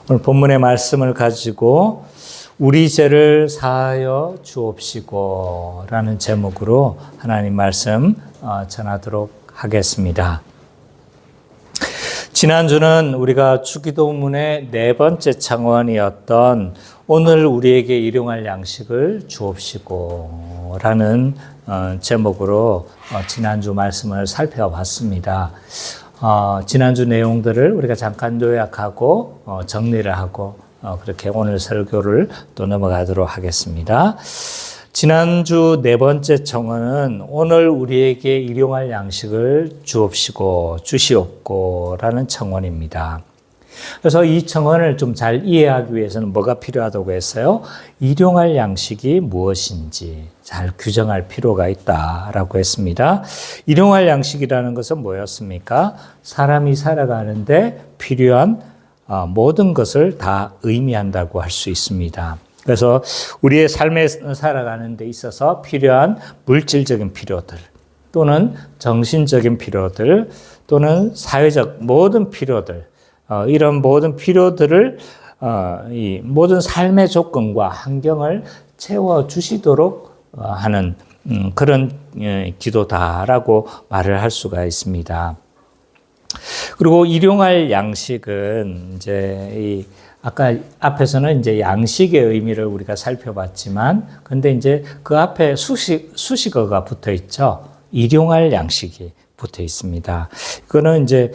오늘 본문의 말씀을 가지고 우리 죄를 사하여 주옵시고 라는 제목으로 하나님 말씀 전하도록 하겠습니다. 지난주는 우리가 주기도문의 네 번째 창원이었던 오늘 우리에게 일용할 양식을 주옵시고 라는 제목으로 지난주 말씀을 살펴봤습니다. 지난주 내용들을 우리가 잠깐 요약하고 정리를 하고 그렇게 오늘 설교를 또 넘어가도록 하겠습니다. 지난주 네 번째 청원은 오늘 우리에게 일용할 양식을 주시옵고 라는 청원입니다. 그래서 이 청원을 좀 잘 이해하기 위해서는 뭐가 필요하다고 했어요? 일용할 양식이 무엇인지 잘 규정할 필요가 있다라고 했습니다. 일용할 양식이라는 것은 뭐였습니까? 사람이 살아가는데 필요한 모든 것을 다 의미한다고 할 수 있습니다. 그래서 우리의 삶에 살아가는 데 있어서 필요한 물질적인 필요들 또는 정신적인 필요들 또는 사회적 모든 필요들 이런 모든 필요들을 이 모든 삶의 조건과 환경을 채워주시도록 하는 그런 기도다라고 말을 할 수가 있습니다. 그리고 일용할 양식은 이제 아까 앞에서는 이제 양식의 의미를 우리가 살펴봤지만, 근데 이제 그 앞에 수식어가 붙어 있죠. 일용할 양식이 붙어 있습니다. 그거는 이제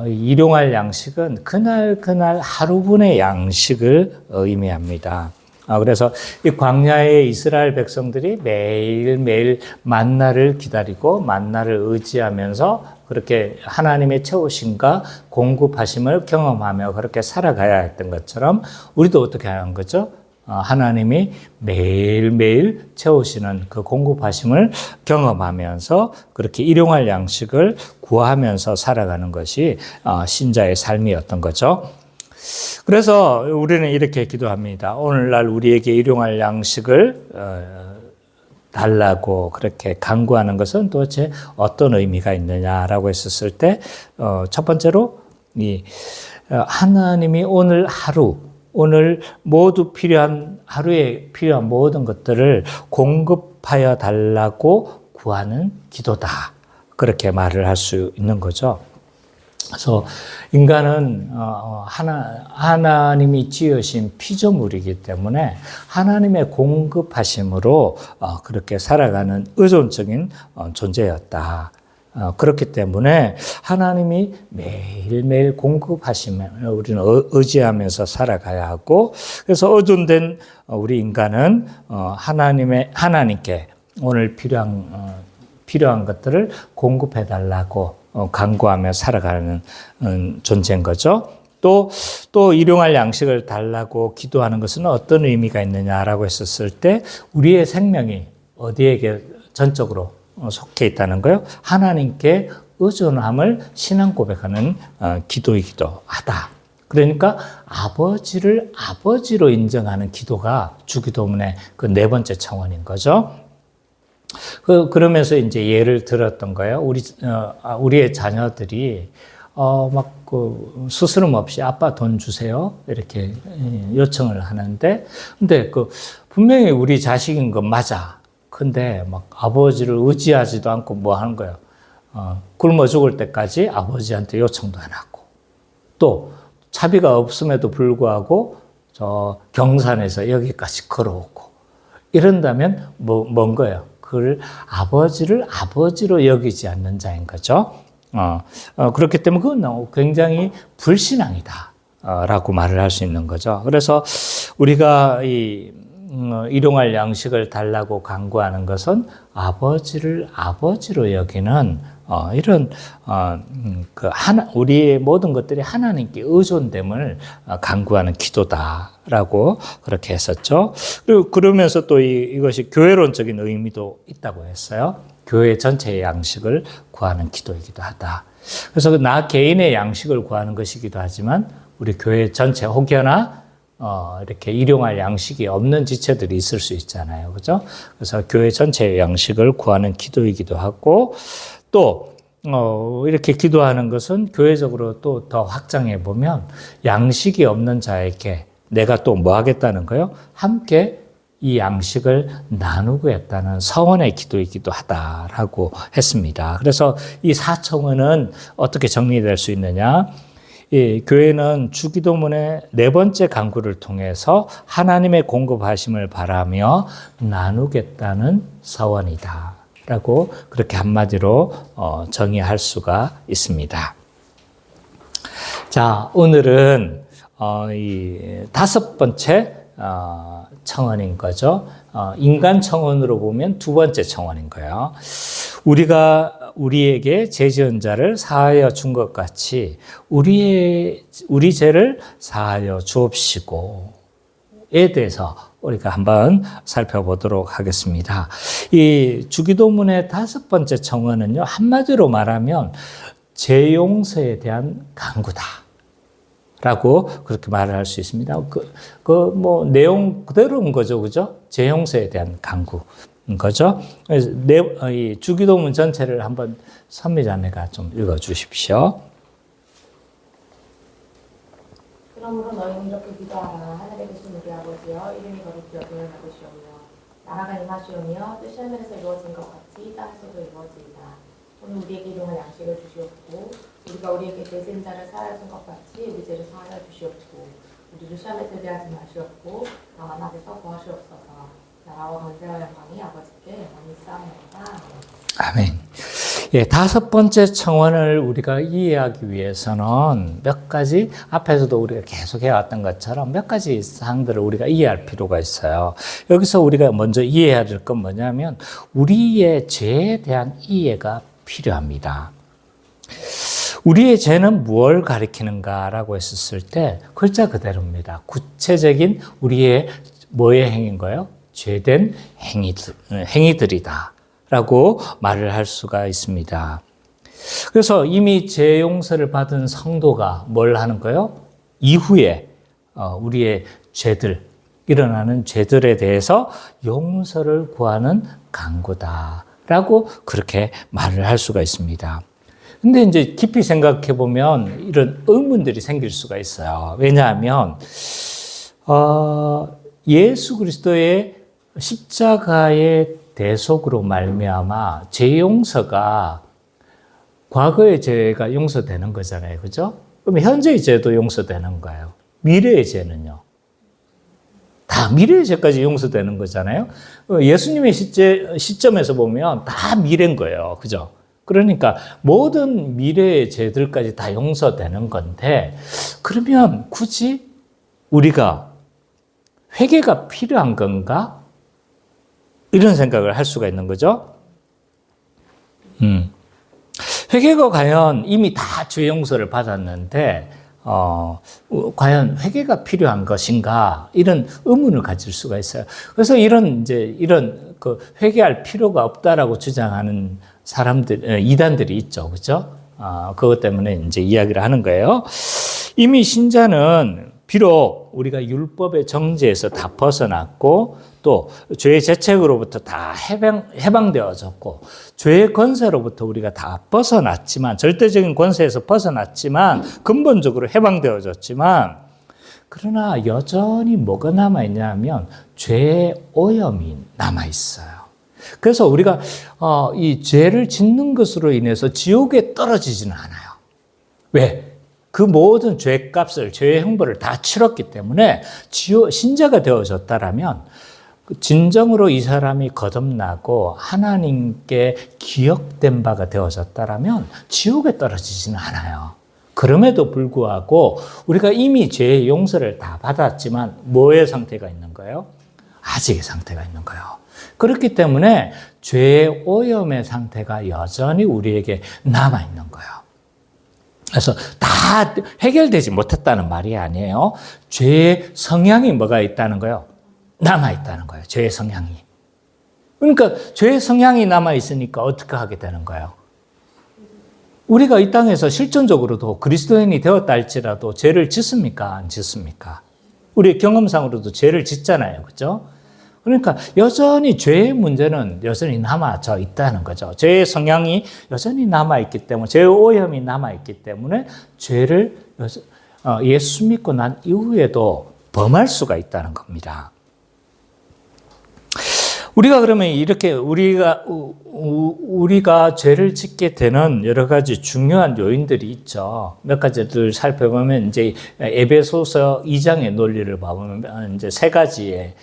일용할 양식은 그날 하루분의 양식을 의미합니다. 그래서 이 광야의 이스라엘 백성들이 매일매일 만나를 기다리고 만나를 의지하면서 그렇게 하나님의 채우심과 공급하심을 경험하며 그렇게 살아가야 했던 것처럼 우리도 어떻게 하는 거죠? 하나님이 매일매일 채우시는 그 공급하심을 경험하면서 그렇게 일용할 양식을 구하면서 살아가는 것이 신자의 삶이었던 거죠. 그래서 우리는 이렇게 기도합니다. 오늘날 우리에게 일용할 양식을 달라고 그렇게 간구하는 것은 도대체 어떤 의미가 있느냐라고 했었을 때, 첫 번째로 하나님이 오늘 모두 하루에 필요한 모든 것들을 공급하여 달라고 구하는 기도다. 그렇게 말을 할 수 있는 거죠. 그래서 인간은 하나님이 지으신 피조물이기 때문에 하나님의 공급하심으로 그렇게 살아가는 의존적인 존재였다. 그렇기 때문에 하나님이 매일매일 공급하시면 우리는 의지하면서 살아가야 하고, 그래서 의존된 우리 인간은 하나님께 오늘 필요한 것들을 공급해 달라고 간구하며 살아가는 존재인 거죠. 또 일용할 양식을 달라고 기도하는 것은 어떤 의미가 있느냐라고 했었을 때, 우리의 생명이 어디에게 전적으로 속해 있다는 거예요? 하나님께 의존함을 신앙 고백하는 기도이기도 하다. 그러니까 아버지를 아버지로 인정하는 기도가 주기도문의 그 네 번째 청원인 거죠. 그러면서 이제 예를 들었던 거예요. 우리의 자녀들이 스스럼 없이 아빠 돈 주세요 이렇게 요청을 하는데, 근데 분명히 우리 자식인 건 맞아. 근데 아버지를 의지하지도 않고 뭐 하는 거예요. 굶어 죽을 때까지 아버지한테 요청도 안 하고, 또 차비가 없음에도 불구하고 저 경산에서 여기까지 걸어오고, 이런다면 뭔 거예요? 그걸 아버지를 아버지로 여기지 않는 자인 거죠. 그렇기 때문에 그건 굉장히 불신앙이다 라고 말을 할 수 있는 거죠. 그래서 우리가 일용할 양식을 달라고 간구하는 것은 아버지를 아버지로 여기는 이런 우리의 모든 것들이 하나님께 의존됨을 간구하는 기도다라고 그렇게 했었죠. 그리고 그러면서 또 이것이 교회론적인 의미도 있다고 했어요. 교회 전체의 양식을 구하는 기도이기도 하다. 그래서 나 개인의 양식을 구하는 것이기도 하지만 우리 교회 전체 혹여나 이렇게 일용할 양식이 없는 지체들이 있을 수 있잖아요. 그죠? 그래서 교회 전체의 양식을 구하는 기도이기도 하고, 또 이렇게 기도하는 것은 교회적으로 또 더 확장해 보면 양식이 없는 자에게 내가 또 뭐 하겠다는 거요? 함께 이 양식을 나누겠다는 서원의 기도이기도 하다라고 했습니다. 그래서 이 사청원은 어떻게 정리될 수 있느냐? 이 교회는 주기도문의 네 번째 간구를 통해서 하나님의 공급하심을 바라며 나누겠다는 서원이다 라고 그렇게 한마디로 정의할 수가 있습니다. 자, 오늘은 이 다섯 번째 청원인 거죠. 인간 청원으로 보면 두 번째 청원인 거예요. 우리에게 죄 지은 자를 사하여 준 것 같이 우리 죄를 사하여 주옵시고에 대해서 우리가 한번 살펴보도록 하겠습니다. 이 주기도문의 다섯 번째 청원은요, 한마디로 말하면 죄 용서에 대한 간구다 라고 그렇게 말을 할 수 있습니다. 뭐 내용 그대로인 거죠, 그죠? 죄 용서에 대한 간구인 거죠. 그래서 이 주기도문 전체를 한번 선미자매가 좀 읽어주십시오. 그러므로 너희는 이렇게 기도하라. 하늘에 계신 우리 아버지여, 이름이 거룩히 여김을 받으시오며 나라가 임하시오며 뜻이 하늘에서 이루어진 것 같이 땅에서도 이루어지이다. 오늘 우리에게 일용할 양식을 주시옵고 우리가 우리에게 죄 지은 자를 사하여 준 것 같이 우리 죄를 사하여 주시옵고 우리를 시험에 들게 하지 마시옵고 강한 앞에서 구하시옵소서. 나라와 권세와 영광이 아버지께 영원히 쌓아옵나이다. 아멘. 예, 다섯 번째 청원을 우리가 이해하기 위해서는 몇 가지, 앞에서도 우리가 계속 해왔던 것처럼 몇 가지 사항들을 우리가 이해할 필요가 있어요. 여기서 우리가 먼저 이해해야 될 건 뭐냐면 우리의 죄에 대한 이해가 필요합니다. 우리의 죄는 무엇을 가리키는가라고 했었을 때 글자 그대로입니다. 구체적인 우리의 뭐의 행인 거예요? 죄된 행위들이다 라고 말을 할 수가 있습니다. 그래서 이미 죄 용서를 받은 성도가 뭘 하는 거예요? 이후에 우리의 죄들, 일어나는 죄들에 대해서 용서를 구하는 간구다라고 그렇게 말을 할 수가 있습니다. 근데 이제 깊이 생각해 보면 이런 의문들이 생길 수가 있어요. 왜냐하면 예수 그리스도의 십자가의 대속으로 말미암아 죄 용서가 과거의 죄가 용서되는 거잖아요, 그죠? 그럼 현재의 죄도 용서되는 거예요. 미래의 죄는요? 다 미래의 죄까지 용서되는 거잖아요. 예수님의 시점에서 보면 다 미래인 거예요, 그죠? 그러니까 모든 미래의 죄들까지 다 용서되는 건데 그러면 굳이 우리가 회개가 필요한 건가? 이런 생각을 할 수가 있는 거죠. 회개가 과연 이미 다 죄 용서를 받았는데 과연 회개가 필요한 것인가? 이런 의문을 가질 수가 있어요. 그래서 이런 회개할 필요가 없다라고 주장하는 사람들, 이단들이 있죠, 그죠? 그것 때문에 이제 이야기를 하는 거예요. 이미 신자는 비록 우리가 율법의 정죄에서 다 벗어났고 또 죄의 죄책으로부터 다 해방되어졌고 죄의 권세로부터 우리가 다 벗어났지만 절대적인 권세에서 벗어났지만 근본적으로 해방되어졌지만 그러나 여전히 뭐가 남아있냐 하면 죄의 오염이 남아있어요. 그래서 우리가 이 죄를 짓는 것으로 인해서 지옥에 떨어지지는 않아요. 왜? 그 모든 죄값을, 죄의 형벌을 다 치렀기 때문에 신자가 되어졌다라면 진정으로 이 사람이 거듭나고 하나님께 기억된 바가 되어졌다라면 지옥에 떨어지지는 않아요. 그럼에도 불구하고 우리가 이미 죄의 용서를 다 받았지만 뭐의 상태가 있는 거예요? 아직의 상태가 있는 거예요. 그렇기 때문에 죄의 오염의 상태가 여전히 우리에게 남아있는 거예요. 그래서 다 해결되지 못했다는 말이 아니에요. 죄의 성향이 뭐가 있다는 거예요? 남아있다는 거예요. 죄의 성향이. 그러니까 죄의 성향이 남아있으니까 어떻게 하게 되는 거예요? 우리가 이 땅에서 실존적으로도 그리스도인이 되었다 할지라도 죄를 짓습니까? 안 짓습니까? 우리 경험상으로도 죄를 짓잖아요. 그죠? 그러니까 여전히 죄의 문제는 여전히 남아져 있다는 거죠. 죄의 성향이 여전히 남아있기 때문에, 죄의 오염이 남아있기 때문에 죄를 예수 믿고 난 이후에도 범할 수가 있다는 겁니다. 우리가 그러면 이렇게 우리가 죄를 짓게 되는 여러 가지 중요한 요인들이 있죠. 몇 가지들 살펴보면 이제 에베소서 2장의 논리를 봐보면 이제 세 가지의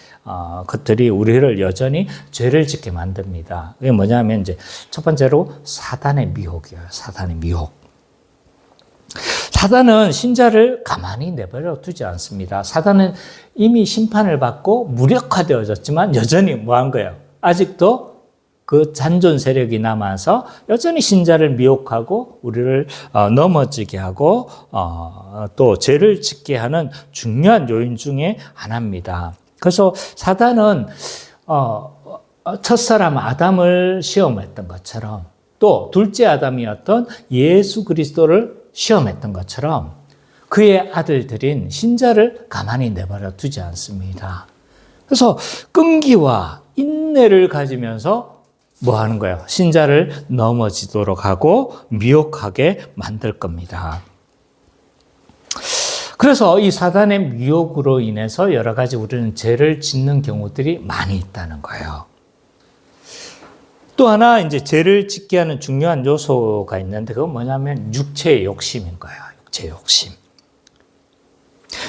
것들이 우리를 여전히 죄를 짓게 만듭니다. 그게 뭐냐면 이제 첫 번째로 사단의 미혹이에요. 사단의 미혹. 사단은 신자를 가만히 내버려 두지 않습니다. 사단은 이미 심판을 받고 무력화되어졌지만 여전히 뭐한 거예요? 아직도 그 잔존 세력이 남아서 여전히 신자를 미혹하고 우리를 넘어지게 하고 또 죄를 짓게 하는 중요한 요인 중에 하나입니다. 그래서 사단은 첫사람 아담을 시험했던 것처럼 또 둘째 아담이었던 예수 그리스도를 시험했던 것처럼 그의 아들들인 신자를 가만히 내버려 두지 않습니다. 그래서 끈기와 인내를 가지면서 뭐 하는 거예요? 신자를 넘어지도록 하고 미혹하게 만들 겁니다. 그래서 이 사단의 미혹으로 인해서 여러 가지 우리는 죄를 짓는 경우들이 많이 있다는 거예요. 또 하나 이제 죄를 짓게 하는 중요한 요소가 있는데 그건 뭐냐면 육체의 욕심인 거예요. 육체의 욕심.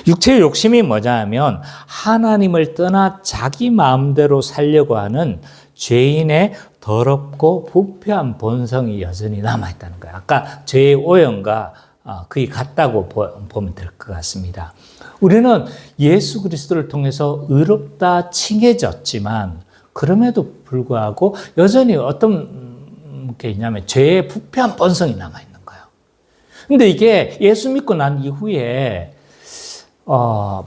육체의 욕심이 뭐냐면 하나님을 떠나 자기 마음대로 살려고 하는 죄인의 더럽고 부패한 본성이 여전히 남아있다는 거예요. 아까 죄의 오염과 거의 같다고 보면 될 것 같습니다. 우리는 예수 그리스도를 통해서 의롭다 칭해졌지만 그럼에도 불구하고 여전히 어떤 게 있냐면 죄의 부패한 본성이 남아있는 거예요. 근데 이게 예수 믿고 난 이후에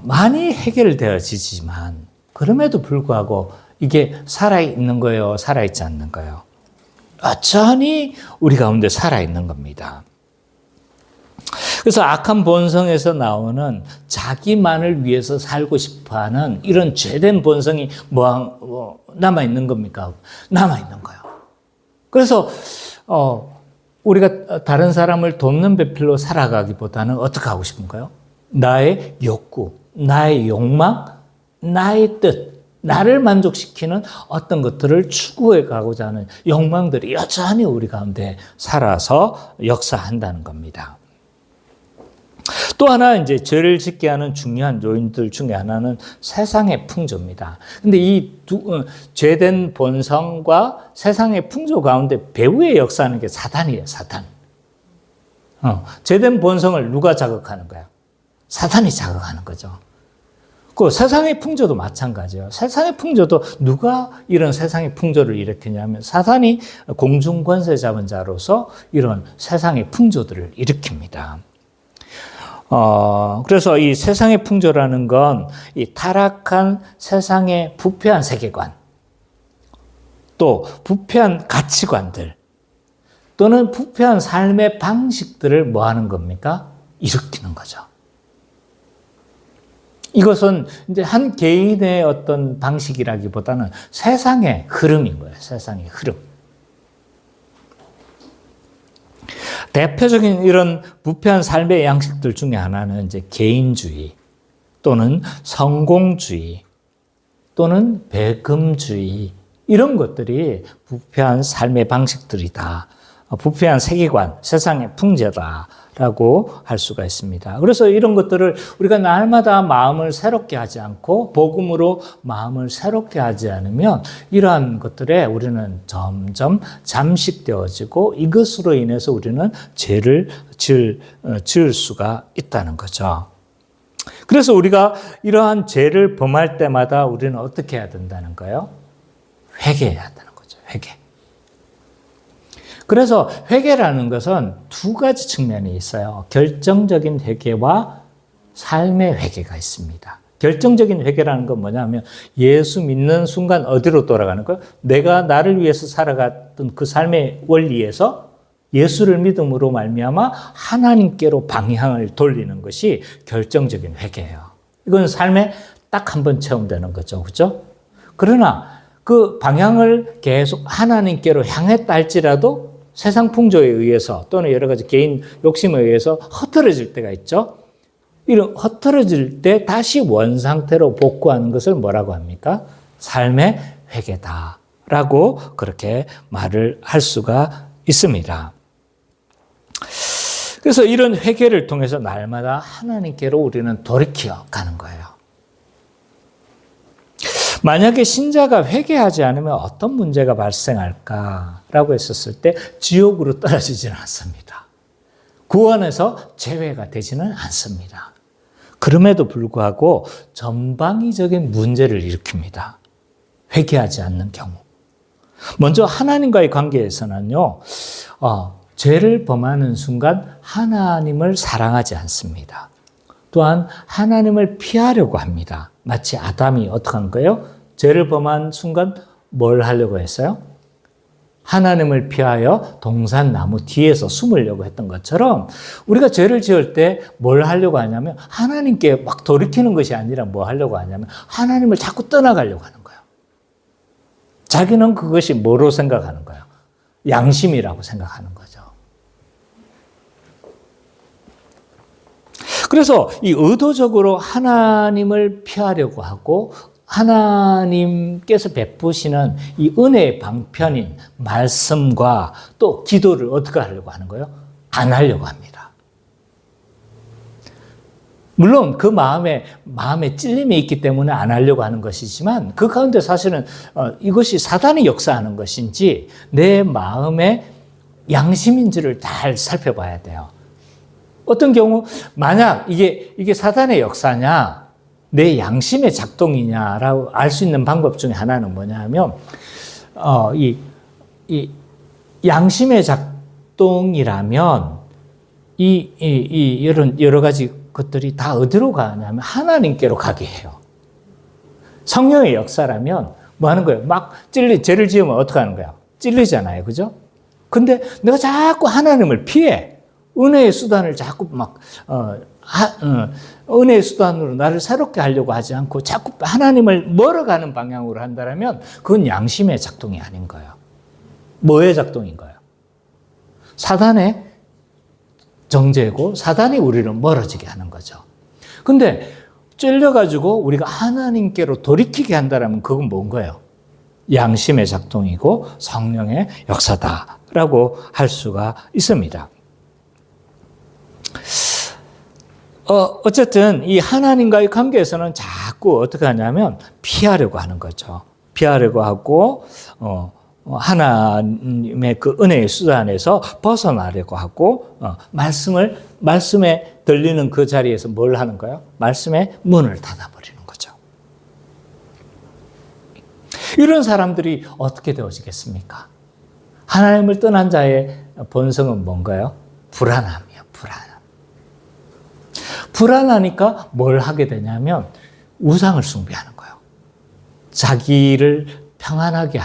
많이 해결되어지지만 그럼에도 불구하고 이게 살아있는 거예요? 살아있지 않는 거예요? 여전히 우리 가운데 살아있는 겁니다. 그래서 악한 본성에서 나오는 자기만을 위해서 살고 싶어하는 이런 죄된 본성이 남아있는 겁니까? 남아있는 거예요. 그래서 우리가 다른 사람을 돕는 배필로 살아가기보다는 어떻게 하고 싶은가요? 나의 욕구, 나의 욕망, 나의 뜻, 나를 만족시키는 어떤 것들을 추구해 가고자 하는 욕망들이 여전히 우리 가운데 살아서 역사한다는 겁니다. 또 하나 이제 죄를 짓게 하는 중요한 요인들 중에 하나는 세상의 풍조입니다. 근데 이 죄된 본성과 세상의 풍조 가운데 배후에 역사하는 게 사단이에요, 사단. 죄된 본성을 누가 자극하는 거야? 사단이 자극하는 거죠. 그 세상의 풍조도 마찬가지예요. 세상의 풍조도 누가 이런 세상의 풍조를 일으키냐면 사단이 공중 권세 잡은 자로서 이런 세상의 풍조들을 일으킵니다. 그래서 이 세상의 풍조라는 건 이 타락한 세상의 부패한 세계관, 또 부패한 가치관들, 또는 부패한 삶의 방식들을 뭐 하는 겁니까? 일으키는 거죠. 이것은 이제 한 개인의 어떤 방식이라기보다는 세상의 흐름인 거예요. 세상의 흐름. 대표적인 이런 부패한 삶의 양식들 중에 하나는 이제 개인주의 또는 성공주의 또는 배금주의 이런 것들이 부패한 삶의 방식들이다. 부패한 세계관, 세상의 풍제다라고 할 수가 있습니다. 그래서 이런 것들을 우리가 날마다 마음을 새롭게 하지 않고 복음으로 마음을 새롭게 하지 않으면 이러한 것들에 우리는 점점 잠식되어지고 이것으로 인해서 우리는 죄를 지을 수가 있다는 거죠. 그래서 우리가 이러한 죄를 범할 때마다 우리는 어떻게 해야 된다는 거예요? 회개해야 된다는 거죠. 회개. 그래서 회개라는 것은 두 가지 측면이 있어요. 결정적인 회개와 삶의 회개가 있습니다. 결정적인 회개라는 건 뭐냐면 예수 믿는 순간 어디로 돌아가는 거예요? 내가 나를 위해서 살아갔던 그 삶의 원리에서 예수를 믿음으로 말미암아 하나님께로 방향을 돌리는 것이 결정적인 회개예요. 이건 삶에 딱 한 번 체험되는 거죠. 그렇죠? 그러나 그 방향을 계속 하나님께로 향했다 할지라도 세상 풍조에 의해서 또는 여러 가지 개인 욕심에 의해서 흐트러질 때가 있죠. 이런 흐트러질 때 다시 원상태로 복구하는 것을 뭐라고 합니까? 삶의 회개다라고 그렇게 말을 할 수가 있습니다. 그래서 이런 회개를 통해서 날마다 하나님께로 우리는 돌이켜 가는 거예요. 만약에 신자가 회개하지 않으면 어떤 문제가 발생할까라고 했었을 때 지옥으로 떨어지지는 않습니다. 구원에서 제외가 되지는 않습니다. 그럼에도 불구하고 전방위적인 문제를 일으킵니다. 회개하지 않는 경우. 먼저 하나님과의 관계에서는요, 죄를 범하는 순간 하나님을 사랑하지 않습니다. 또한 하나님을 피하려고 합니다. 마치 아담이 어떻게 한 거예요? 죄를 범한 순간 뭘 하려고 했어요? 하나님을 피하여 동산나무 뒤에서 숨으려고 했던 것처럼 우리가 죄를 지을 때 뭘 하려고 하냐면 하나님께 막 돌이키는 것이 아니라 뭐 하려고 하냐면 하나님을 자꾸 떠나가려고 하는 거예요. 자기는 그것이 뭐로 생각하는 거예요? 양심이라고 생각하는 거죠. 그래서 이 의도적으로 하나님을 피하려고 하고 하나님께서 베푸시는 이 은혜의 방편인 말씀과 또 기도를 어떻게 하려고 하는 거예요? 안 하려고 합니다. 물론 그 마음에 찔림이 있기 때문에 안 하려고 하는 것이지만 그 가운데 사실은 이것이 사단이 역사하는 것인지 내 마음의 양심인지를 잘 살펴봐야 돼요. 어떤 경우 만약 이게 사단의 역사냐 내 양심의 작동이냐라고 알 수 있는 방법 중에 하나는 뭐냐면 이 양심의 작동이라면 이런 여러 가지 것들이 다 어디로 가냐면 하나님께로 가게 해요. 성령의 역사라면 뭐 하는 거예요? 막 죄를 지으면 어떻게 하는 거예요? 찔리잖아요. 그죠? 근데 내가 자꾸 하나님을 피해. 은혜의 수단을 자꾸 은혜의 수단으로 나를 새롭게 하려고 하지 않고 자꾸 하나님을 멀어가는 방향으로 한다면 그건 양심의 작동이 아닌 거예요. 뭐의 작동인 거예요? 사단의 정죄고 사단이 우리를 멀어지게 하는 거죠. 근데 찔려가지고 우리가 하나님께로 돌이키게 한다면 그건 뭔 거예요? 양심의 작동이고 성령의 역사다라고 할 수가 있습니다. 어쨌든 이 하나님과의 관계에서는 자꾸 어떻게 하냐면 피하려고 하는 거죠. 피하려고 하고 하나님의 그 은혜의 수단에서 벗어나려고 하고 말씀에 들리는 그 자리에서 뭘 하는 거예요? 말씀의 문을 닫아버리는 거죠. 이런 사람들이 어떻게 되어지겠습니까? 하나님을 떠난 자의 본성은 뭔가요? 불안함이에요. 불안하니까 뭘 하게 되냐면 우상을 숭배하는 거예요. 자기를 평안하게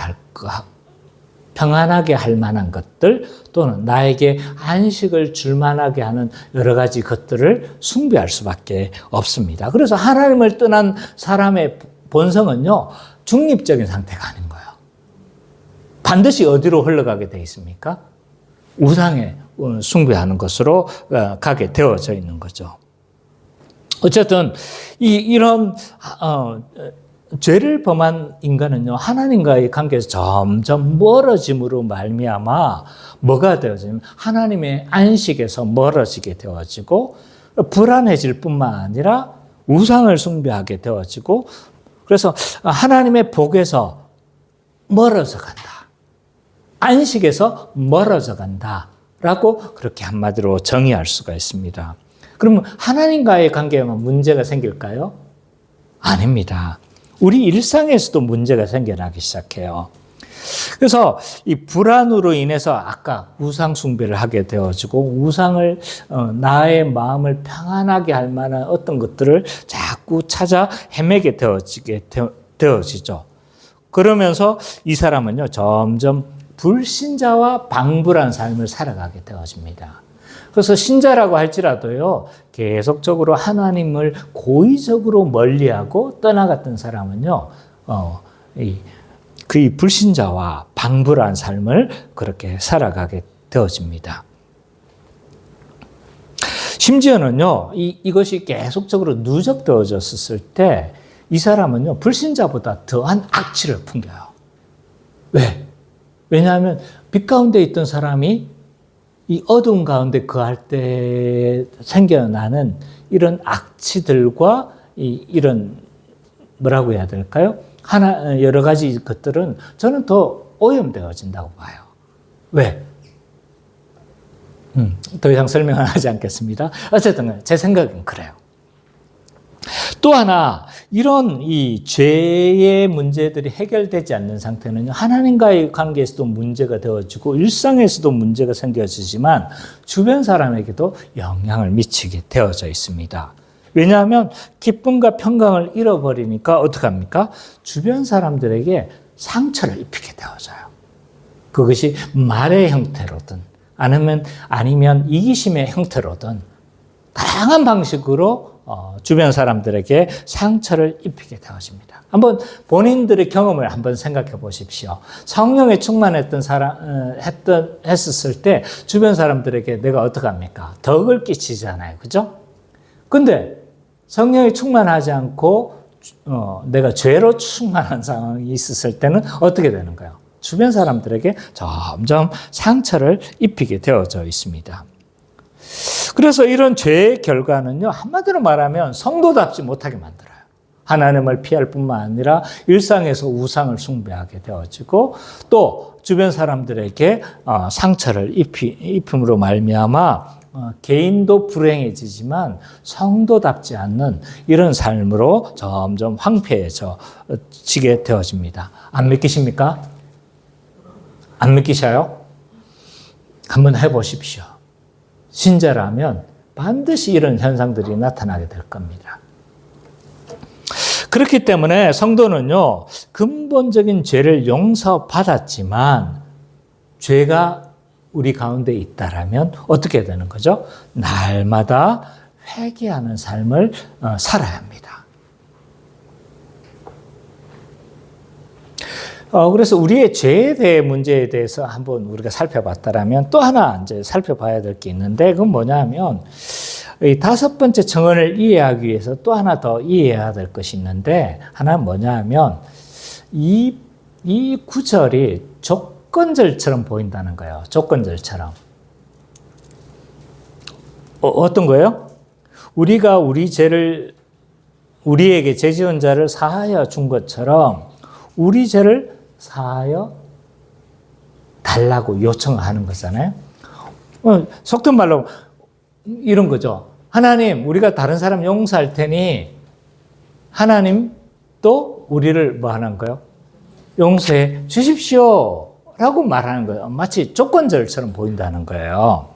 할 만한 것들 또는 나에게 안식을 줄 만하게 하는 여러 가지 것들을 숭배할 수밖에 없습니다. 그래서 하나님을 떠난 사람의 본성은요, 중립적인 상태가 아닌 거예요. 반드시 어디로 흘러가게 돼 있습니까? 우상에 숭배하는 것으로 가게 되어져 있는 거죠. 어쨌든 이런 죄를 범한 인간은요, 하나님과의 관계에서 점점 멀어짐으로 말미암아 뭐가 되어지냐면 하나님의 안식에서 멀어지게 되어지고 불안해질 뿐만 아니라 우상을 숭배하게 되어지고 그래서 하나님의 복에서 멀어져 간다. 안식에서 멀어져 간다라고 그렇게 한마디로 정의할 수가 있습니다. 그러면 하나님과의 관계에만 문제가 생길까요? 아닙니다. 우리 일상에서도 문제가 생겨나기 시작해요. 그래서 이 불안으로 인해서 아까 우상 숭배를 하게 되어지고 우상을 나의 마음을 평안하게 할 만한 어떤 것들을 자꾸 찾아 헤매게 되어지죠. 그러면서 이 사람은요 점점 불신자와 방불한 삶을 살아가게 되어집니다. 그래서 신자라고 할지라도요, 계속적으로 하나님을 고의적으로 멀리하고 떠나갔던 사람은요, 그 불신자와 방불한 삶을 그렇게 살아가게 되어집니다. 심지어는요, 이것이 계속적으로 누적되어졌을 때 이 사람은요, 불신자보다 더한 악취를 풍겨요. 왜? 왜냐하면 빛 가운데 있던 사람이 이 어두운 가운데 거할 때 생겨나는 이런 악취들과 이런 뭐라고 해야 될까요? 여러 가지 것들은 저는 더 오염되어진다고 봐요. 왜? 더 이상 설명을 하지 않겠습니다. 어쨌든 제 생각은 그래요. 또 하나, 이런 이 죄의 문제들이 해결되지 않는 상태는 하나님과의 관계에서도 문제가 되어지고 일상에서도 문제가 생겨지지만 주변 사람에게도 영향을 미치게 되어져 있습니다. 왜냐하면 기쁨과 평강을 잃어버리니까 어떡합니까? 주변 사람들에게 상처를 입히게 되어져요. 그것이 말의 형태로든 아니면 이기심의 형태로든 다양한 방식으로 주변 사람들에게 상처를 입히게 되어집니다. 한번 본인들의 경험을 한번 생각해 보십시오. 성령에 충만했던 했었을 때 주변 사람들에게 내가 어떡합니까? 덕을 끼치잖아요. 그죠? 근데 성령이 충만하지 않고 내가 죄로 충만한 상황이 있었을 때는 어떻게 되는 거예요? 주변 사람들에게 점점 상처를 입히게 되어져 있습니다. 그래서 이런 죄의 결과는요, 한마디로 말하면 성도답지 못하게 만들어요. 하나님을 피할 뿐만 아니라 일상에서 우상을 숭배하게 되어지고 또 주변 사람들에게 상처를 입힘으로 말미암아 개인도 불행해지지만 성도답지 않는 이런 삶으로 점점 황폐해지게 되어집니다. 안 믿기십니까? 안 믿기셔요? 한번 해보십시오. 신자라면 반드시 이런 현상들이 나타나게 될 겁니다. 그렇기 때문에 성도는요, 근본적인 죄를 용서받았지만 죄가 우리 가운데 있다라면 어떻게 되는 거죠? 날마다 회개하는 삶을 살아야 합니다. 그래서 우리의 죄에 대해 문제에 대해서 한번 우리가 살펴봤다라면 또 하나 이제 살펴봐야 될 게 있는데 그건 뭐냐면 이 다섯 번째 청원을 이해하기 위해서 또 하나 더 이해해야 될 것이 있는데 하나는 뭐냐면 이 구절이 조건절처럼 보인다는 거예요. 조건절처럼. 어떤 거예요? 우리가 우리에게 죄 지은 자를 사하여 준 것처럼 우리 죄를 사하여 달라고 요청하는 거잖아요. 속된 말로 이런 거죠. 하나님, 우리가 다른 사람 용서할 테니 하나님도 우리를 뭐 하는 거예요? 용서해 주십시오 라고 말하는 거예요. 마치 조건절처럼 보인다는 거예요.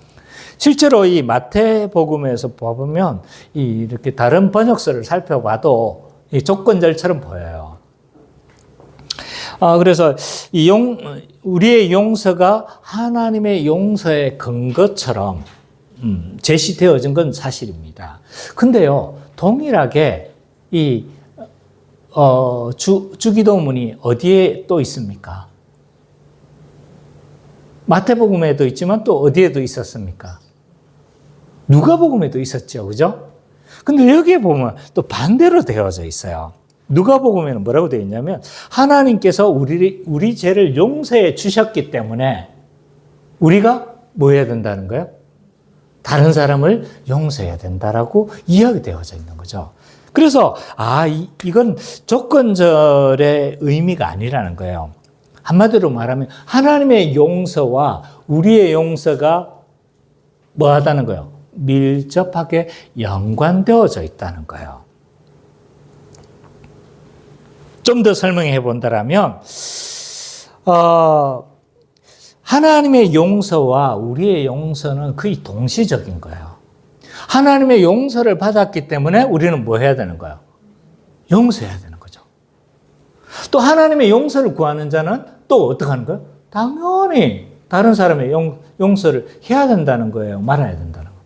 실제로 이 마태복음에서 보면 이렇게 다른 번역서를 살펴봐도 이 조건절처럼 보여요. 그래서 우리의 용서가 하나님의 용서의 근거처럼 제시되어진 건 사실입니다. 근데요, 동일하게 주기도문이 어디에 또 있습니까? 마태복음에도 있지만 또 어디에도 있었습니까? 누가복음에도 있었죠, 그죠? 근데 여기에 보면 또 반대로 되어져 있어요. 누가복음에는 뭐라고 되어 있냐면 하나님께서 우리 죄를 용서해 주셨기 때문에 우리가 뭐 해야 된다는 거예요? 다른 사람을 용서해야 된다라고 이야기되어져 있는 거죠. 그래서 이건 조건절의 의미가 아니라는 거예요. 한마디로 말하면 하나님의 용서와 우리의 용서가 뭐 하다는 거예요? 밀접하게 연관되어져 있다는 거예요. 좀 더 설명해 본다면 하나님의 용서와 우리의 용서는 거의 동시적인 거예요. 하나님의 용서를 받았기 때문에 우리는 뭐 해야 되는 거예요? 용서해야 되는 거죠. 또 하나님의 용서를 구하는 자는 또 어떻게 하는 거예요? 당연히 다른 사람의 용서를 해야 된다는 거예요? 말아야 된다는 거예요?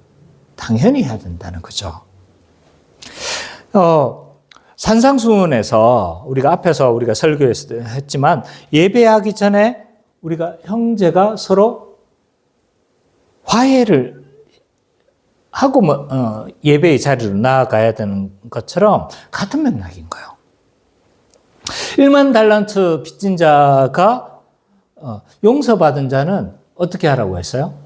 당연히 해야 된다는 거죠. 산상수훈에서 우리가 앞에서 우리가 설교했지만 예배하기 전에 우리가 형제가 서로 화해를 하고 예배의 자리로 나아가야 되는 것처럼 같은 맥락인 거예요. 1만 달란트 빚진 자가 용서받은 자는 어떻게 하라고 했어요?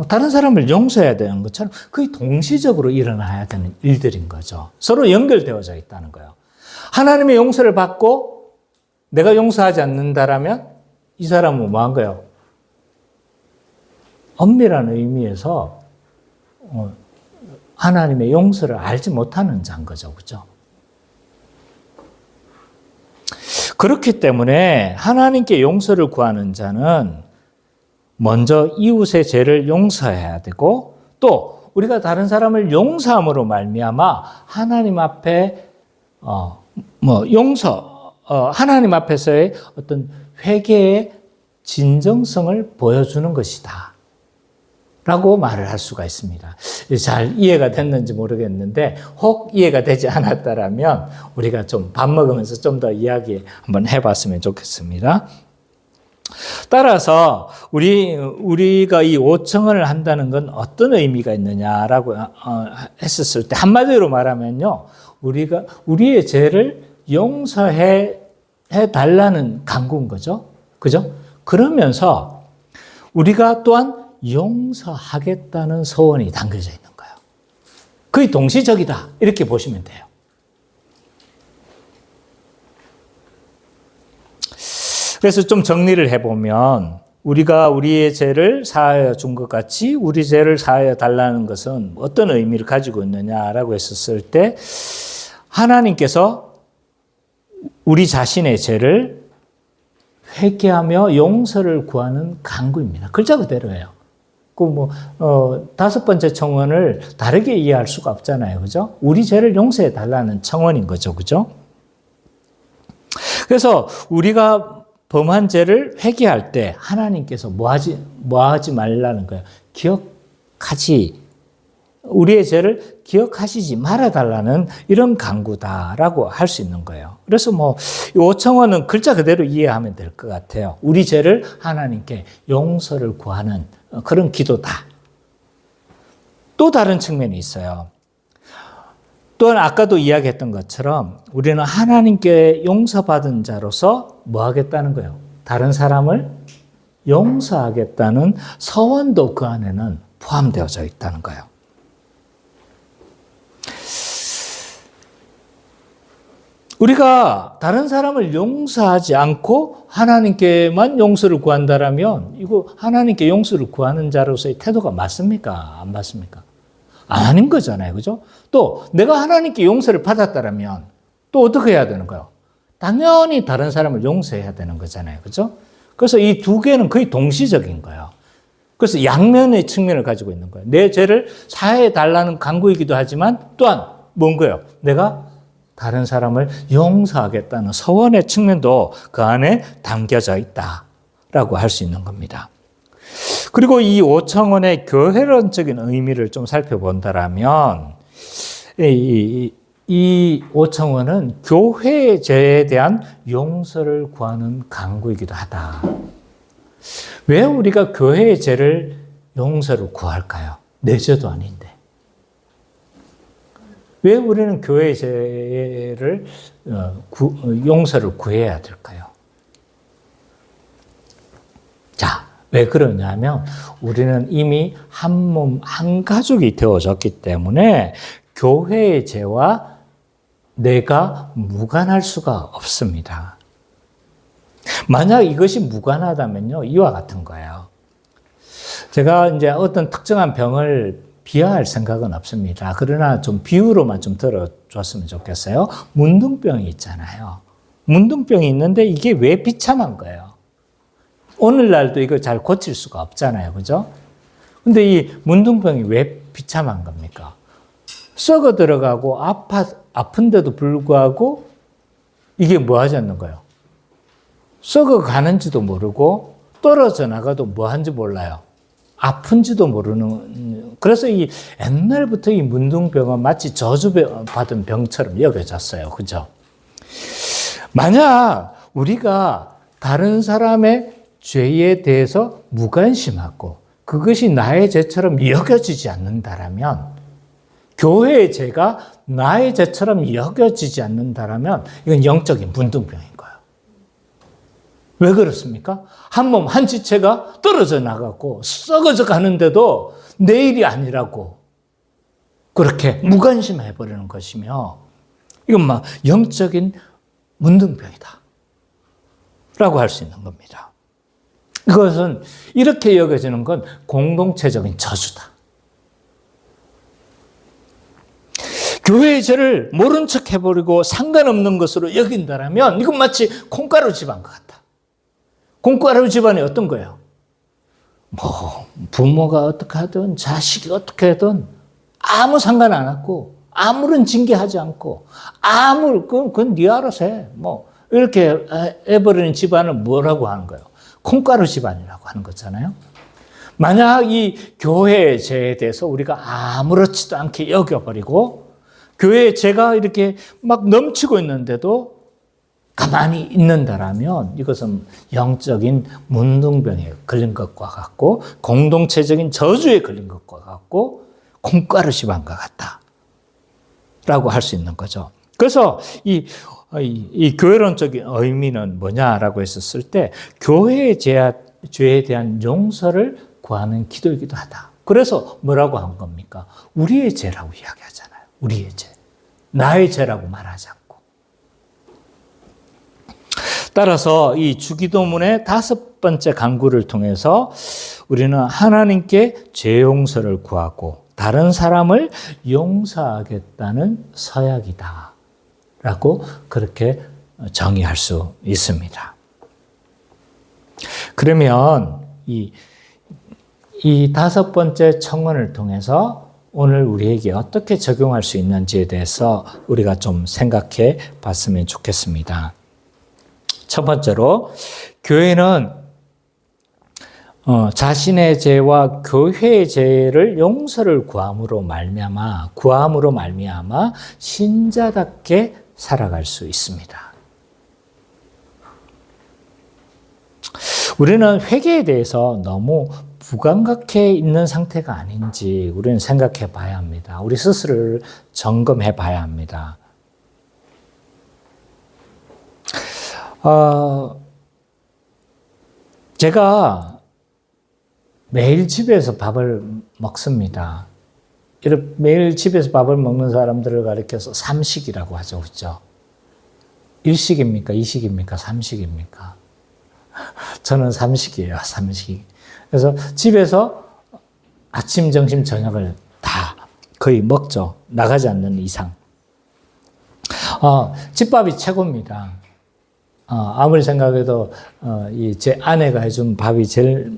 다른 사람을 용서해야 되는 것처럼 거의 동시적으로 일어나야 되는 일들인 거죠. 서로 연결되어져 있다는 거예요. 하나님의 용서를 받고 내가 용서하지 않는다라면 이 사람은 뭐 한 거예요? 엄밀한 의미에서 하나님의 용서를 알지 못하는 자인 거죠. 그죠? 그렇기 때문에 하나님께 용서를 구하는 자는 먼저 이웃의 죄를 용서해야 되고 또 우리가 다른 사람을 용서함으로 말미암아 하나님 앞에 하나님 앞에서의 어떤 회개의 진정성을 보여주는 것이다 라고 말을 할 수가 있습니다. 잘 이해가 됐는지 모르겠는데 혹 이해가 되지 않았다라면 우리가 좀 밥 먹으면서 좀 더 이야기 한번 해봤으면 좋겠습니다. 따라서 우리가 이 5청원을 한다는 건 어떤 의미가 있느냐라고 했었을 때 한마디로 말하면요, 우리가 우리의 죄를 용서해 달라는 간구인 거죠. 그죠? 그러면서 우리가 또한 용서하겠다는 소원이 담겨져 있는 거예요. 거의 동시적이다 이렇게 보시면 돼요. 그래서 좀 정리를 해보면 우리가 우리의 죄를 사하여 준 것 같이 우리 죄를 사하여 달라는 것은 어떤 의미를 가지고 있느냐라고 했었을 때 하나님께서 우리 자신의 죄를 회개하며 용서를 구하는 간구입니다. 글자 그대로예요. 다섯 번째 청원을 다르게 이해할 수가 없잖아요. 그죠? 우리 죄를 용서해 달라는 청원인 거죠. 그죠? 그래서 우리가 범한 죄를 회개할 때 하나님께서 뭐 하지 말라는 거예요. 우리의 죄를 기억하시지 말아달라는 이런 간구다라고 할 수 있는 거예요. 그래서 이 5청원은 글자 그대로 이해하면 될 것 같아요. 우리 죄를 하나님께 용서를 구하는 그런 기도다. 또 다른 측면이 있어요. 또한 아까도 이야기했던 것처럼 우리는 하나님께 용서받은 자로서 뭐 하겠다는 거예요? 다른 사람을 용서하겠다는 서원도 그 안에는 포함되어져 있다는 거예요. 우리가 다른 사람을 용서하지 않고 하나님께만 용서를 구한다라면 이거 하나님께 용서를 구하는 자로서의 태도가 맞습니까? 안 맞습니까? 아닌 거잖아요. 그죠? 또 내가 하나님께 용서를 받았다라면 또 어떻게 해야 되는 거예요? 당연히 다른 사람을 용서해야 되는 거잖아요. 그죠? 그래서 이 두 개는 거의 동시적인 거예요. 그래서 양면의 측면을 가지고 있는 거예요. 내 죄를 사해 달라는 간구이기도 하지만 또한 뭔 거예요? 내가 다른 사람을 용서하겠다는 서원의 측면도 그 안에 담겨져 있다라고 할 수 있는 겁니다. 그리고 이 5청원의 교회론적인 의미를 좀 살펴본다라면 이 5청원은 교회의 죄에 대한 용서를 구하는 간구이기도 하다. 왜 우리가 교회의 죄를 용서를 구할까요? 내 죄도 아닌데. 왜 우리는 교회의 죄를 용서를 구해야 될까요? 자, 왜 그러냐면 우리는 이미 한 몸, 한 가족이 되어졌기 때문에 교회의 죄와 내가 무관할 수가 없습니다. 만약 이것이 무관하다면요, 이와 같은 거예요. 제가 이제 어떤 특정한 병을 비하할 생각은 없습니다. 그러나 좀 비유로만 좀 들어줬으면 좋겠어요. 문둥병이 있잖아요. 문둥병이 있는데 이게 왜 비참한 거예요? 오늘날도 이걸 잘 고칠 수가 없잖아요. 그죠? 근데 이 문둥병이 왜 비참한 겁니까? 썩어 들어가고 아픈데도 불구하고 이게 뭐 하지 않는 거예요? 썩어 가는지도 모르고 떨어져 나가도 뭐 하는지 몰라요. 아픈지도 모르는, 그래서 이 옛날부터 이 문둥병은 마치 저주받은 병처럼 여겨졌어요. 그죠? 만약 우리가 다른 사람의 죄에 대해서 무관심하고 그것이 나의 죄처럼 여겨지지 않는다라면, 교회의 죄가 나의 죄처럼 여겨지지 않는다라면 이건 영적인 문둥병인 거예요. 왜 그렇습니까? 한 몸, 한 지체가 떨어져 나가고 썩어져 가는데도 내 일이 아니라고 그렇게 무관심해버리는 것이며, 이건 막 영적인 문둥병이다 라고 할 수 있는 겁니다. 이것은 이렇게 여겨지는 건 공동체적인 저주다. 교회의 죄를 모른 척 해버리고 상관없는 것으로 여긴다면 이건 마치 콩가루 집안 것 같다. 콩가루 집안이 어떤 거예요? 뭐 부모가 어떻게 하든 자식이 어떻게 하든 아무 상관 안 하고 아무런 징계하지 않고 그건 네 알아서 해. 뭐 이렇게 해버리는 집안을 뭐라고 하는 거예요? 콩가루 집안이라고 하는 거잖아요. 만약 이 교회의 죄에 대해서 우리가 아무렇지도 않게 여겨버리고 교회의 죄가 이렇게 막 넘치고 있는데도 가만히 있는다라면 이것은 영적인 문둥병에 걸린 것과 같고 공동체적인 저주에 걸린 것과 같고 콩가루 집안과 같다 라고 할 수 있는 거죠. 그래서 이 교회론적인 의미는 뭐냐라고 했었을 때 교회의 죄에 대한 용서를 구하는 기도이기도 하다. 그래서 뭐라고 한 겁니까? 우리의 죄라고 이야기하잖아요. 우리의 죄. 나의 죄라고 말하지 않고. 따라서 이 주기도문의 5번째 강구를 통해서 우리는 하나님께 죄 용서를 구하고 다른 사람을 용서하겠다는 서약이다 라고 그렇게 정의할 수 있습니다. 그러면 이 5번째 청원을 통해서 오늘 우리에게 어떻게 적용할 수 있는지에 대해서 우리가 좀 생각해 봤으면 좋겠습니다. 첫 번째로, 교회는 자신의 죄와 교회의 죄를 용서를 구함으로 말미암아 신자답게 살아갈 수 있습니다. 우리는 회개에 대해서 너무 무감각해 있는 상태가 아닌지 우리는 생각해 봐야 합니다. 우리 스스로를 점검해 봐야 합니다. 제가 매일 집에서 밥을 먹습니다. 이렇게 매일 집에서 밥을 먹는 사람들을 가리켜서 삼식이라고 하죠. 그렇죠? 일식입니까? 이식입니까? 삼식입니까? 저는 삼식이에요. 삼식. 그래서 집에서 아침, 점심, 저녁을 다 거의 먹죠. 나가지 않는 이상. 집밥이 최고입니다. 아무리 생각해도 제 아내가 해준 밥이 제일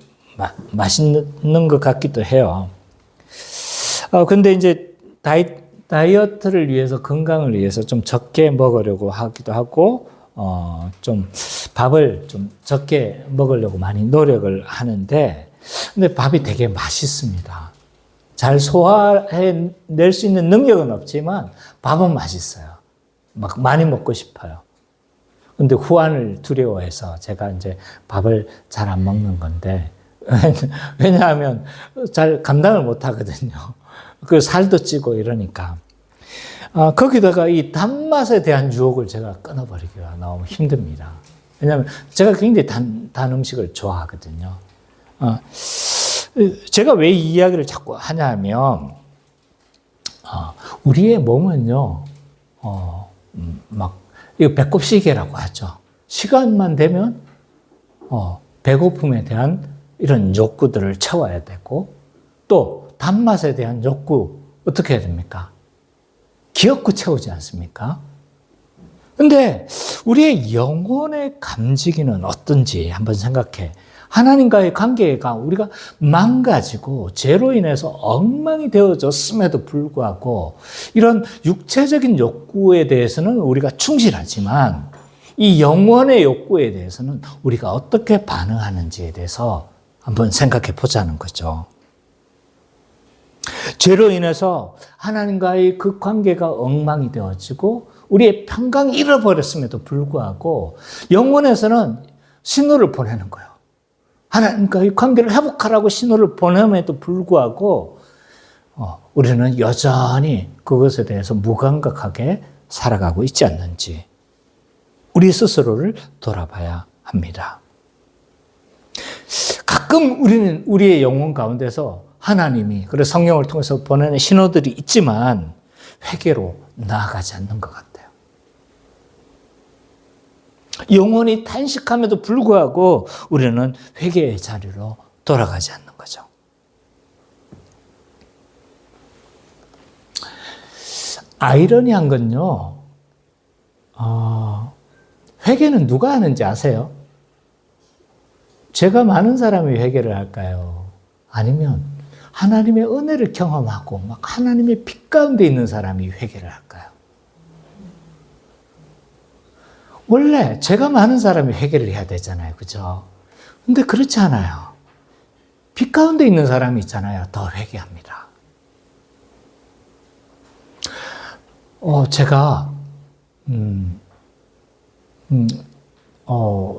맛있는 것 같기도 해요. 근데 이제 다이어트를 위해서, 건강을 위해서 좀 적게 먹으려고 하기도 하고, 좀 밥을 좀 적게 먹으려고 많이 노력을 하는데, 근데 밥이 되게 맛있습니다. 잘 소화해낼 수 있는 능력은 없지만 밥은 맛있어요. 막 많이 먹고 싶어요. 근데 후환을 두려워해서 제가 이제 밥을 잘 안 먹는 건데, 왜냐하면 잘 감당을 못 하거든요. 그 살도 찌고 이러니까. 거기다가 이 단맛에 대한 유혹을 제가 끊어버리기가 너무 힘듭니다. 왜냐하면 제가 굉장히 단 음식을 좋아하거든요. 제가 왜 이 이야기를 자꾸 하냐면, 우리의 몸은요, 이거 배꼽시계라고 하죠. 시간만 되면, 배고픔에 대한 이런 욕구들을 채워야 되고, 또 단맛에 대한 욕구, 어떻게 해야 됩니까? 기억구 채우지 않습니까? 근데 우리의 영혼의 감지기는 어떤지 한번 생각해. 하나님과의 관계가 우리가 망가지고 죄로 인해서 엉망이 되어졌음에도 불구하고 이런 육체적인 욕구에 대해서는 우리가 충실하지만 이 영혼의 욕구에 대해서는 우리가 어떻게 반응하는지에 대해서 한번 생각해 보자는 거죠. 죄로 인해서 하나님과의 그 관계가 엉망이 되어지고 우리의 평강이 잃어버렸음에도 불구하고 영혼에서는 신호를 보내는 거예요. 하나님과의 관계를 회복하라고 신호를 보냄에도 불구하고 우리는 여전히 그것에 대해서 무감각하게 살아가고 있지 않는지 우리 스스로를 돌아봐야 합니다. 가끔 우리는 우리의 영혼 가운데서 하나님이 그래서 성령을 통해서 보내는 신호들이 있지만 회개로 나아가지 않는 것 같아요. 영혼이 탄식함에도 불구하고 우리는 회개의 자리로 돌아가지 않는 거죠. 아이러니한 건요, 회개는 누가 하는지 아세요? 죄가 많은 사람이 회개를 할까요? 아니면 하나님의 은혜를 경험하고 막 하나님의 빛 가운데 있는 사람이 회개를 할까요? 원래 죄가 많은 사람이 회개를 해야 되잖아요. 그죠? 근데 그렇지 않아요. 빛 가운데 있는 사람이 있잖아요. 더 회개합니다.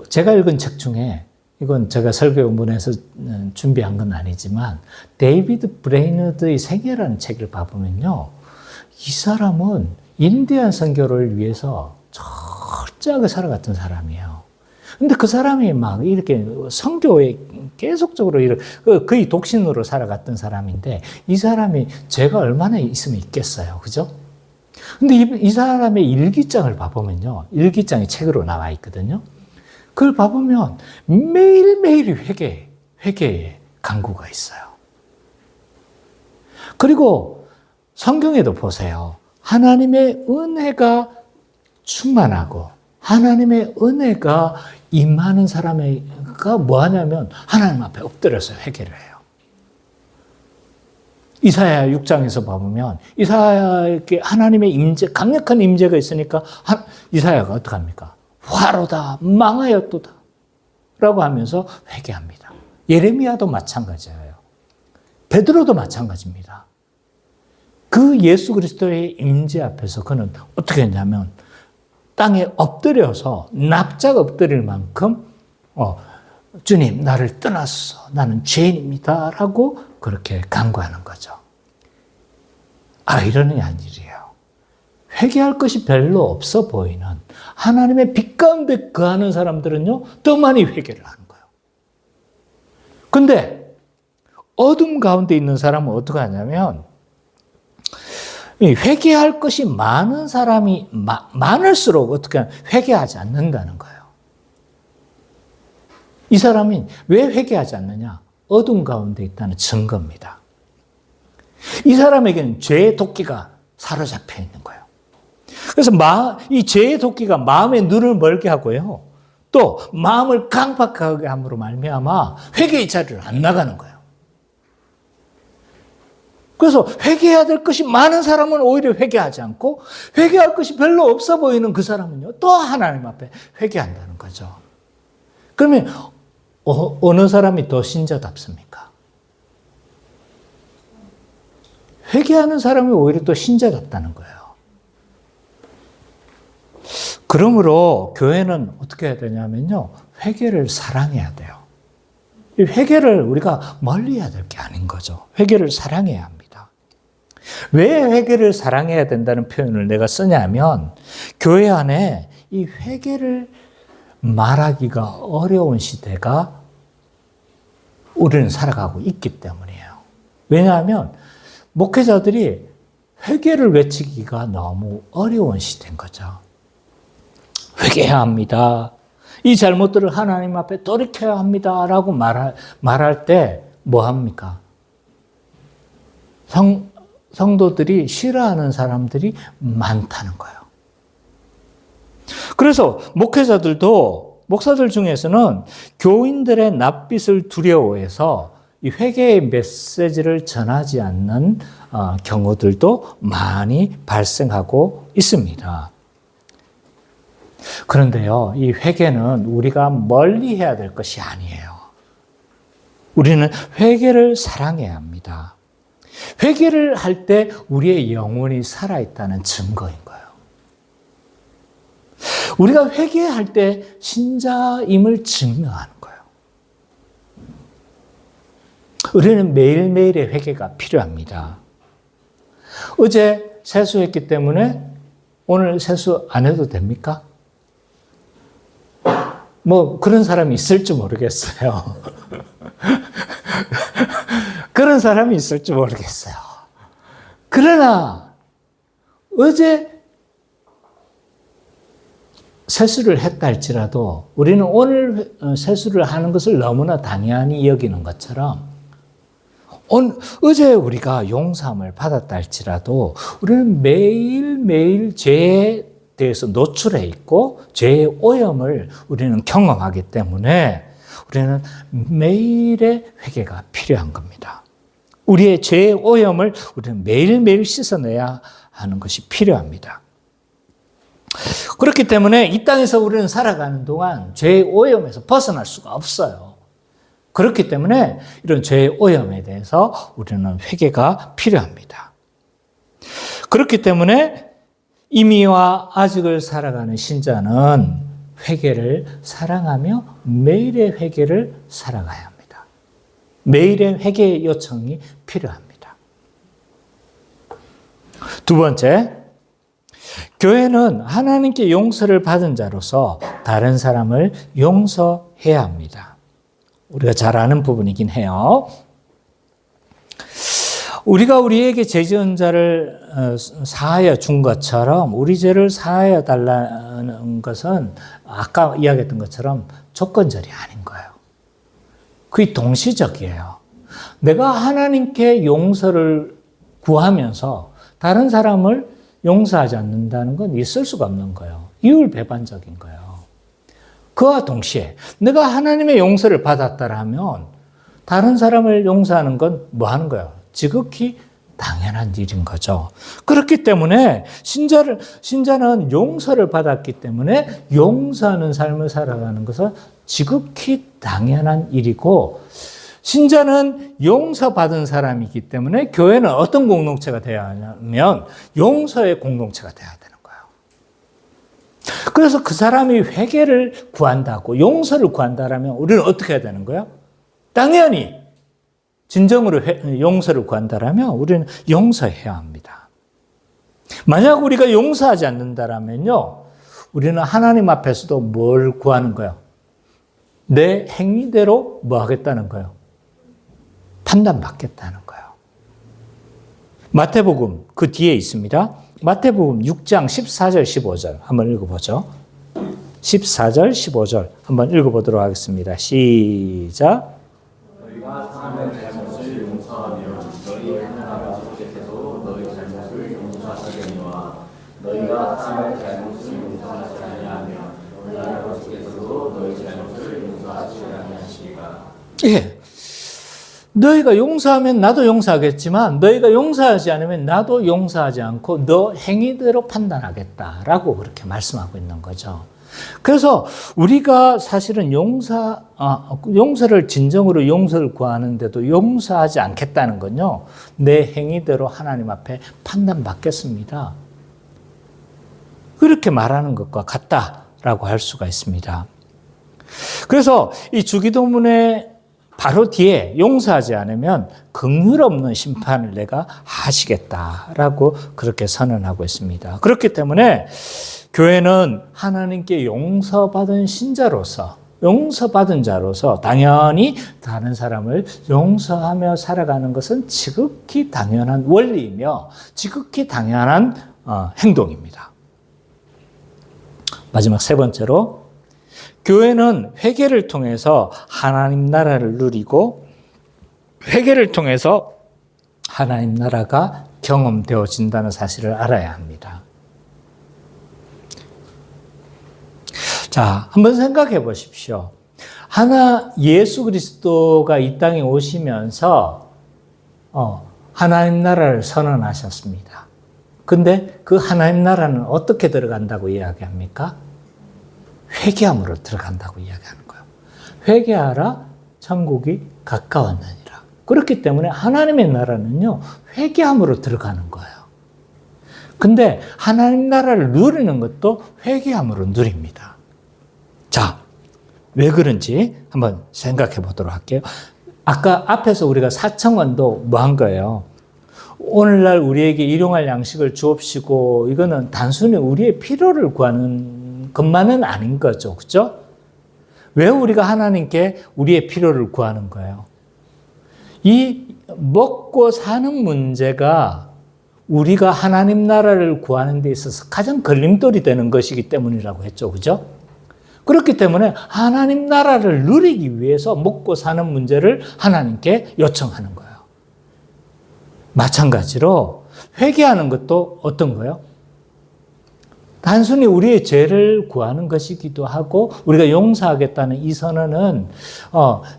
제가 읽은 책 중에 이건 제가 설교 본문에서 준비한 건 아니지만 데이비드 브레이너드의 생애라는 책을 봐보면요. 이 사람은 인디안 선교를 위해서 철저하게 살아갔던 사람이에요. 근데 그 사람이 막 이렇게 선교에 계속적으로 거의 독신으로 살아갔던 사람인데 이 사람이 죄가 얼마나 있으면 있겠어요. 그죠? 근데 이 사람의 일기장을 봐보면요. 일기장이 책으로 나와 있거든요. 그걸 봐보면 매일매일 회개의 강구가 있어요. 그리고 성경에도 보세요. 하나님의 은혜가 충만하고 하나님의 은혜가 임하는 사람가 뭐 하냐면 하나님 앞에 엎드려서 회개를 해요. 이사야 6장에서 보면 이사야에게 하나님의 임재, 강력한 임재가 있으니까 이사야가 어떻게 합니까? 화로다, 망하였도다 라고 하면서 회개합니다. 예레미야도 마찬가지예요. 베드로도 마찬가지입니다. 그 예수 그리스도의 임재 앞에서 그는 어떻게 했냐면 땅에 엎드려서 납작 엎드릴 만큼 주님 나를 떠났어. 나는 죄인입니다. 라고 그렇게 간구하는 거죠. 아이러니한 일이에요. 회개할 것이 별로 없어 보이는 하나님의 빛 가운데 거하는 사람들은요, 더 많이 회개를 하는 거예요. 근데 어둠 가운데 있는 사람은 어떻게 하냐면 회개할 것이 많은 사람이 많을수록 어떻게 회개하지 않는다는 거예요. 이 사람이 왜 회개하지 않느냐? 어둠 가운데 있다는 증거입니다. 이 사람에게는 죄의 도끼가 사로잡혀 있는 거예요. 그래서 이 죄의 도끼가 마음의 눈을 멀게 하고요. 또 마음을 강박하게 함으로 말미암아 회개의 자리를 안 나가는 거예요. 그래서 회개해야 될 것이 많은 사람은 오히려 회개하지 않고 회개할 것이 별로 없어 보이는 그 사람은요. 또 하나님 앞에 회개한다는 거죠. 그러면 어느 사람이 더 신자답습니까? 회개하는 사람이 오히려 또 신자답다는 거예요. 그러므로 교회는 어떻게 해야 되냐면요. 회개를 사랑해야 돼요. 이 회개를 우리가 멀리 해야 될 게 아닌 거죠. 회개를 사랑해야 합니다. 왜 회개를 사랑해야 된다는 표현을 내가 쓰냐면 교회 안에 이 회개를 말하기가 어려운 시대가 우리는 살아가고 있기 때문이에요. 왜냐하면 목회자들이 회개를 외치기가 너무 어려운 시대인 거죠. 회개해야 합니다. 이 잘못들을 하나님 앞에 돌이켜야 합니다. 라고 말할 때 뭐 합니까? 성도들이 싫어하는 사람들이 많다는 거예요. 그래서 목사들 중에서는 교인들의 낯빛을 두려워해서 이 회개의 메시지를 전하지 않는 경우들도 많이 발생하고 있습니다. 그런데요, 이 회개는 우리가 멀리 해야 될 것이 아니에요. 우리는 회개를 사랑해야 합니다. 회개를 할 때 우리의 영혼이 살아있다는 증거인 거예요. 우리가 회개할 때 신자임을 증명하는 거예요. 우리는 매일매일의 회개가 필요합니다. 어제 세수했기 때문에 오늘 세수 안 해도 됩니까? 뭐 그런 사람이 있을지 모르겠어요. 그런 사람이 있을지 모르겠어요. 그러나 어제 세수를 했다 할지라도 우리는 오늘 세수를 하는 것을 너무나 당연히 여기는 것처럼 어제 우리가 용서함을 받았다 할지라도 우리는 매일매일 죄에 대해서 노출해 있고 죄의 오염을 우리는 경험하기 때문에 우리는 매일의 회개가 필요한 겁니다. 우리의 죄의 오염을 우리는 매일매일 씻어내야 하는 것이 필요합니다. 그렇기 때문에 이 땅에서 우리는 살아가는 동안 죄의 오염에서 벗어날 수가 없어요. 그렇기 때문에 이런 죄의 오염에 대해서 우리는 회개가 필요합니다. 그렇기 때문에 이미와 아직을 살아가는 신자는 회개를 사랑하며 매일의 회개를 살아가야 합니다. 매일의 회개의 요청이 필요합니다. 두 번째, 교회는 하나님께 용서를 받은 자로서 다른 사람을 용서해야 합니다. 우리가 잘 아는 부분이긴 해요. 우리가 우리에게 죄 지은 자를 사하여 준 것처럼 우리 죄를 사하여 달라는 것은 아까 이야기했던 것처럼 조건절이 아닌 거예요. 그게 동시적이에요. 내가 하나님께 용서를 구하면서 다른 사람을 용서하지 않는다는 건 있을 수가 없는 거예요. 이율배반적인 거예요. 그와 동시에 내가 하나님의 용서를 받았다라면 다른 사람을 용서하는 건 뭐 하는 거예요? 지극히 당연한 일인 거죠. 그렇기 때문에 신자는 용서를 받았기 때문에 용서하는 삶을 살아가는 것은 지극히 당연한 일이고 신자는 용서받은 사람이기 때문에 교회는 어떤 공동체가 되어야 하냐면 용서의 공동체가 되어야 되는 거예요. 그래서 그 사람이 회개를 구한다고 용서를 구한다라면 우리는 어떻게 해야 되는 거예요? 당연히 진정으로 용서를 구한다라면 우리는 용서해야 합니다. 만약 우리가 용서하지 않는다라면요, 우리는 하나님 앞에서도 뭘 구하는 거예요? 내 행위대로 뭐 하겠다는 거예요? 판단받겠다는 거예요. 마태복음 그 뒤에 있습니다. 마태복음 6장 14절 15절 한번 읽어보죠. 14절 15절 한번 읽어보도록 하겠습니다. 시작. 너희가 사람의 잘못을 용서하며 너희 하나님 아버지께서도 너희 잘못을 용서하시려니와 너희가 사람의 잘못을 용서하지 아니하며 너희 아버지께서도 너희 잘못을 용서하지 아니하시리라. 예. 너희가 용서하면 나도 용서하겠지만 너희가 용서하지 않으면 나도 용서하지 않고 너 행위대로 판단하겠다라고 그렇게 말씀하고 있는 거죠. 그래서 우리가 사실은 용서를 진정으로 용서를 구하는데도 용서하지 않겠다는 건요, 내 행위대로 하나님 앞에 판단받겠습니다. 그렇게 말하는 것과 같다라고 할 수가 있습니다. 그래서 이 주기도문의 바로 뒤에 용서하지 않으면 긍휼 없는 심판을 내가 하시겠다라고 그렇게 선언하고 있습니다. 그렇기 때문에 교회는 하나님께 용서받은 신자로서, 용서받은 자로서 당연히 다른 사람을 용서하며 살아가는 것은 지극히 당연한 원리이며 지극히 당연한 행동입니다. 마지막 세 번째로, 교회는 회개를 통해서 하나님 나라를 누리고 회개를 통해서 하나님 나라가 경험되어진다는 사실을 알아야 합니다. 자, 한번 생각해 보십시오. 예수 그리스도가 이 땅에 오시면서 하나님 나라를 선언하셨습니다. 근데 그 하나님 나라는 어떻게 들어간다고 이야기합니까? 회개함으로 들어간다고 이야기하는 거예요. 회개하라, 천국이 가까웠느니라. 그렇기 때문에 하나님의 나라는요, 회개함으로 들어가는 거예요. 근데 하나님 나라를 누리는 것도 회개함으로 누립니다. 자, 왜 그런지 한번 생각해 보도록 할게요. 아까 앞에서 우리가 사청원도 뭐 한 거예요? 오늘날 우리에게 일용할 양식을 주옵시고, 이거는 단순히 우리의 필요를 구하는 것만은 아닌 거죠. 그죠? 왜 우리가 하나님께 우리의 필요를 구하는 거예요? 이 먹고 사는 문제가 우리가 하나님 나라를 구하는 데 있어서 가장 걸림돌이 되는 것이기 때문이라고 했죠. 그죠? 그렇기 때문에 하나님 나라를 누리기 위해서 먹고 사는 문제를 하나님께 요청하는 거예요. 마찬가지로 회개하는 것도 어떤 거예요? 단순히 우리의 죄를 구하는 것이기도 하고, 우리가 용서하겠다는 이 선언은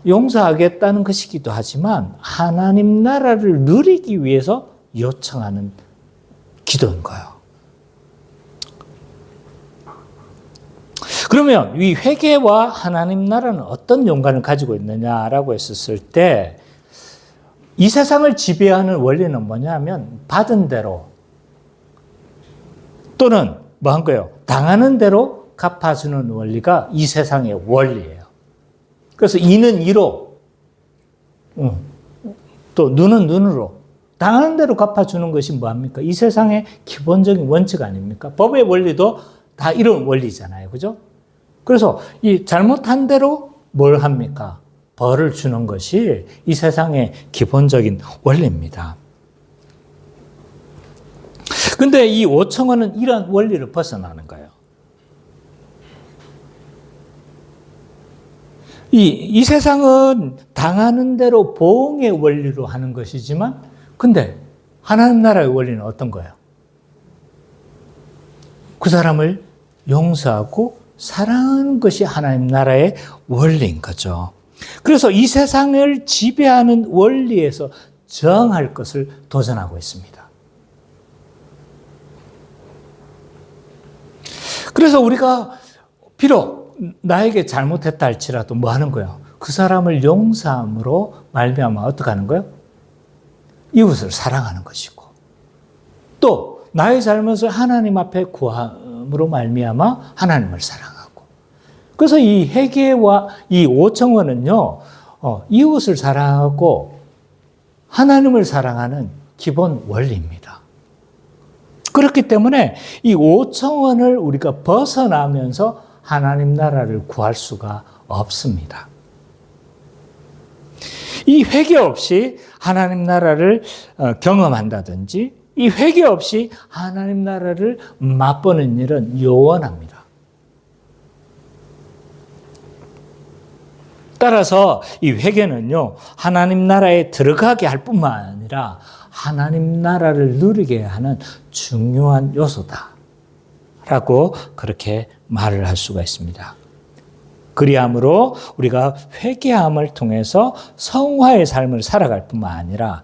용서하겠다는 것이기도 하지만 하나님 나라를 누리기 위해서 요청하는 기도인 거예요. 그러면 이 회개와 하나님 나라는 어떤 연관을 가지고 있느냐라고 했었을 때, 이 세상을 지배하는 원리는 뭐냐면 받은 대로 또는 뭐 한 거예요? 당하는 대로 갚아주는 원리가 이 세상의 원리예요. 그래서 이는 이로, 또 눈은 눈으로, 당하는 대로 갚아주는 것이 뭐합니까? 이 세상의 기본적인 원칙 아닙니까? 법의 원리도 다 이런 원리잖아요. 그죠? 그래서 이 잘못한 대로 뭘 합니까? 벌을 주는 것이 이 세상의 기본적인 원리입니다. 근데 이 5청원은 이런 원리를 벗어나는 거예요. 이 세상은 당하는 대로 보응의 원리로 하는 것이지만, 근데 하나님 나라의 원리는 어떤 거예요? 그 사람을 용서하고 사랑하는 것이 하나님 나라의 원리인 거죠. 그래서 이 세상을 지배하는 원리에서 저항할 것을 도전하고 있습니다. 그래서 우리가 비록 나에게 잘못했다 할지라도 뭐 하는 거예요? 그 사람을 용서함으로 말미암아 어떻게 하는 거예요? 이웃을 사랑하는 것이고, 또 나의 잘못을 하나님 앞에 구함으로 말미암아 하나님을 사랑하고. 그래서 이 회개와 이 5청원은요, 이웃을 사랑하고 하나님을 사랑하는 기본 원리입니다. 그렇기 때문에 이 5청원을 우리가 벗어나면서 하나님 나라를 구할 수가 없습니다. 이 회개 없이 하나님 나라를 경험한다든지, 이 회개 없이 하나님 나라를 맛보는 일은 요원합니다. 따라서 이 회개는요, 하나님 나라에 들어가게 할 뿐만 아니라 하나님 나라를 누리게 하는 중요한 요소다라고 그렇게 말을 할 수가 있습니다. 그리함으로 우리가 회개함을 통해서 성화의 삶을 살아갈 뿐만 아니라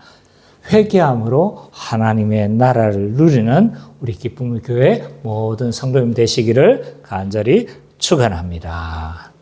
회개함으로 하나님의 나라를 누리는 우리 기쁨의 교회 모든 성도님 되시기를 간절히 축원합니다.